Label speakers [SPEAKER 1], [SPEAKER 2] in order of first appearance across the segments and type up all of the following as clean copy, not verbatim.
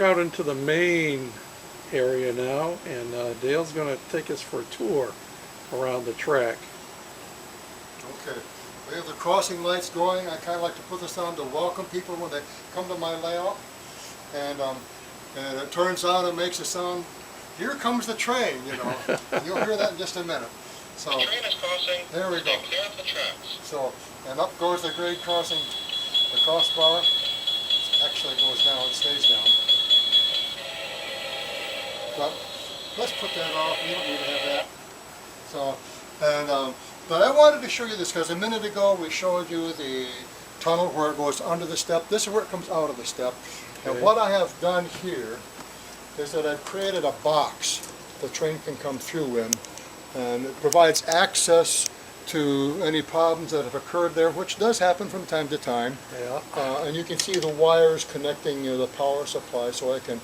[SPEAKER 1] out into the main area now, and Dale's going to take us for a tour around the track.
[SPEAKER 2] Okay, we have the crossing lights going. I kind of like to put this on to welcome people when they come to my layout. And it turns on and makes a sound, here comes the train, you know. You'll hear that in just a minute. So,
[SPEAKER 3] the train is crossing.
[SPEAKER 2] There we go.
[SPEAKER 3] Stay clear of the tracks.
[SPEAKER 2] So, and up goes the grade crossing, the crossbar. Actually goes down, stays down. But let's put that off. We don't need to have that. So, and but I wanted to show you this because a minute ago we showed you the tunnel where it goes under the step. This is where it comes out of the step. Okay. And what I have done here is that I've created a box the train can come through in, and it provides access to any problems that have occurred there, which does happen from time to time.
[SPEAKER 1] Yeah.
[SPEAKER 2] And you can see the wires connecting the power supply, so I can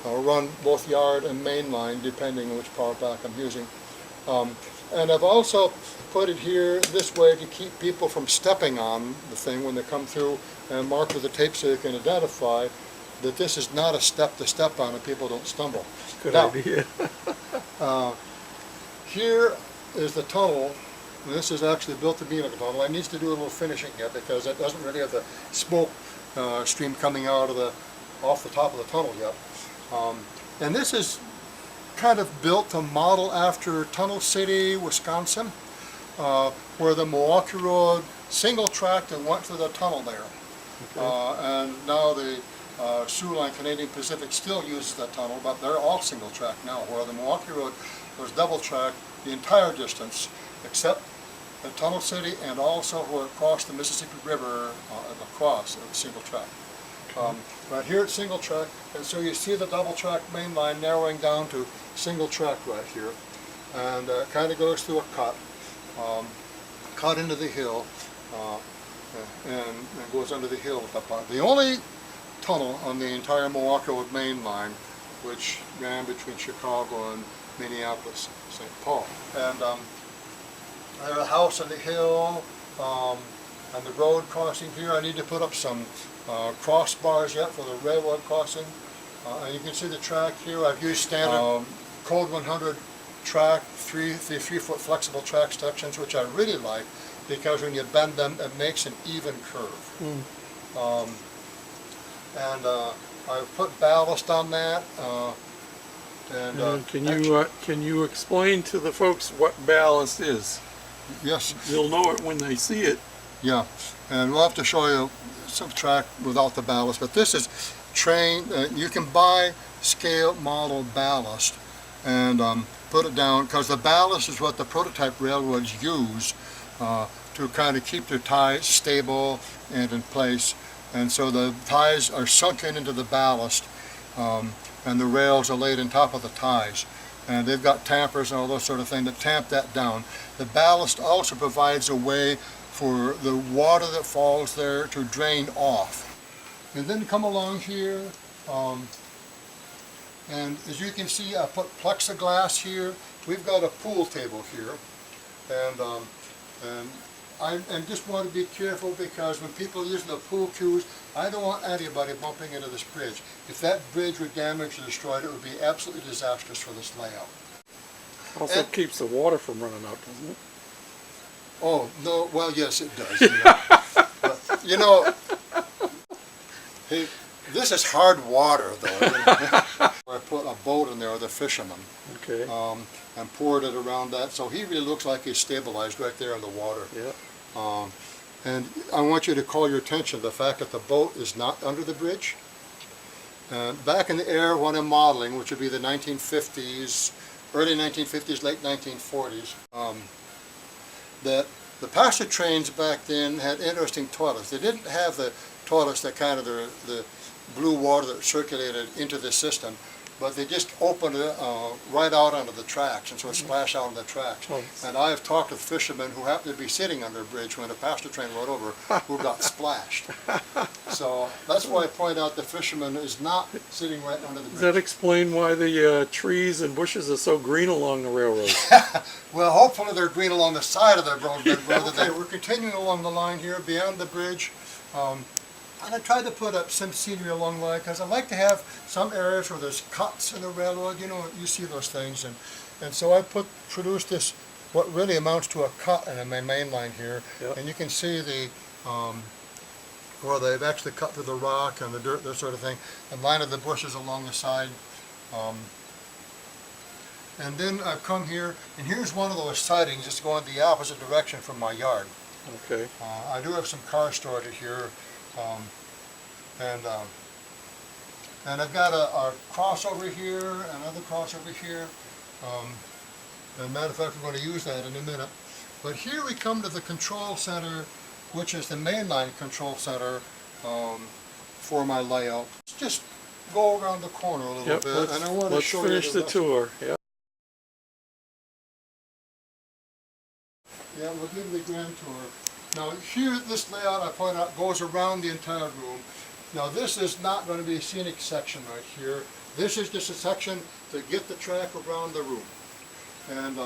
[SPEAKER 2] run both yard and main line depending on which power pack I'm using. And I've also put it here this way to keep people from stepping on the thing when they come through, and marked with the tape so you can identify that this is not a step to step on and people don't stumble.
[SPEAKER 1] Good
[SPEAKER 2] now,
[SPEAKER 1] idea.
[SPEAKER 2] Here is the tunnel. And this is actually built to be like a tunnel. It needs to do a little finishing yet because it doesn't really have the smoke stream coming out of off the top of the tunnel yet. And this is kind of built to model after Tunnel City, Wisconsin, where the Milwaukee Road single track that went through the tunnel there. Okay. And now the Sioux Line Canadian Pacific still uses that tunnel, but they're all single track now, where the Milwaukee Road was double track the entire distance, except at Tunnel City and also where it crossed the Mississippi River across a single track. Right here it's single track, and so you see the double track main line narrowing down to single track right here, and it kind of goes through a cut into the hill, and goes under the hill with that part. The only tunnel on the entire Milwaukee Road main line, which ran between Chicago and Minneapolis, St. Paul. And there's a house on the hill, and the road crossing here. I need to put up some crossbars yet for the railroad crossing. And you can see the track here. I've used standard Code 100 track, three 3-foot flexible track sections, which I really like because when you bend them, it makes an even curve. And I've put ballast on that.
[SPEAKER 1] Can you explain to the folks what ballast is?
[SPEAKER 2] Yes.
[SPEAKER 1] They'll know it when they see it.
[SPEAKER 2] Yeah, and we'll have to show you some track without the ballast, but this is train, you can buy scale model ballast and put it down, because the ballast is what the prototype railroads use to kind of keep their ties stable and in place. And so the ties are sunken into the ballast, and the rails are laid on top of the ties. And they've got tampers and all those sort of things that tamp that down. The ballast also provides a way for the water that falls there to drain off. And then come along here, and as you can see, I put plexiglass here. We've got a pool table here, and I just want to be careful because when people are using the pool cues, I don't want anybody bumping into this bridge. If that bridge were damaged or destroyed, it would be absolutely disastrous for this layout.
[SPEAKER 1] Also keeps the water from running out, doesn't it?
[SPEAKER 2] Oh, no, well, yes, it does. Yeah. But, you know, hey, this is hard water, though. You know? I put a boat in there with a fisherman,
[SPEAKER 1] okay,
[SPEAKER 2] and poured it around that, so he really looks like he's stabilized right there in the water.
[SPEAKER 1] Yeah.
[SPEAKER 2] And I want you to call your attention to the fact that the boat is not under the bridge. Back in the era when I'm modeling, which would be the 1950s, early 1950s, late 1940s, that the passenger trains back then had interesting toilets. They didn't have the toilets that kind of the blue water that circulated into the system, but they just opened it right out onto the tracks, and so it splashed out on the tracks. And I have talked with fishermen who happened to be sitting under a bridge when a passenger train rode over who got splashed. So that's why I point out the fisherman is not sitting right under the bridge.
[SPEAKER 1] Does that explain why the trees and bushes are so green along the railroad?
[SPEAKER 2] Well, hopefully they're green along the side of the road, rather than we're continuing along the line here beyond the bridge. And I tried to put up some scenery along the line because I like to have some areas where there's cuts in the railroad. You know, you see those things, and so I produced this what really amounts to a cut in my main line here,
[SPEAKER 1] Yep.
[SPEAKER 2] and you can see the where they've actually cut through the rock and the dirt, that sort of thing, and lined the bushes along the side. And then I've come here, and here's one of those sidings just going the opposite direction from my yard.
[SPEAKER 1] Okay.
[SPEAKER 2] I do have some cars stored here, and I've got a cross over here, another cross over here. As a matter of fact, we're going to use that in a minute. But here we come to the control center, which is the mainline control center for my layout. Let's just go around the corner a little
[SPEAKER 1] Yep,
[SPEAKER 2] bit, and I want to
[SPEAKER 1] let's
[SPEAKER 2] show
[SPEAKER 1] finish
[SPEAKER 2] you
[SPEAKER 1] the
[SPEAKER 2] rest.
[SPEAKER 1] tour. Yep.
[SPEAKER 2] Yeah, we'll give you the grand tour. Now here, this layout I point out goes around the entire room. Now this is not going to be a scenic section right here. This is just a section to get the track around the room. And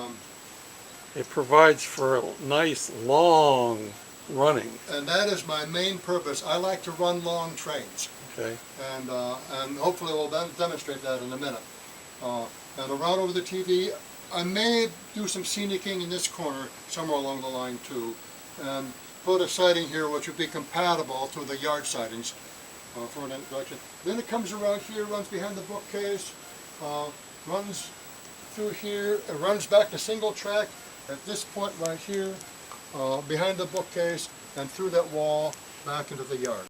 [SPEAKER 1] It provides for a nice long running.
[SPEAKER 2] that is my main purpose. I like to run long trains.
[SPEAKER 1] Okay.
[SPEAKER 2] And hopefully we'll demonstrate that in a minute. And around over the TV, I may do some scenicking in this corner somewhere along the line too, and put a siding here which would be compatible to the yard sidings for that direction. Then it comes around here, runs behind the bookcase, runs through here, it runs back to single track at this point right here, behind the bookcase, and through that wall back into the yard.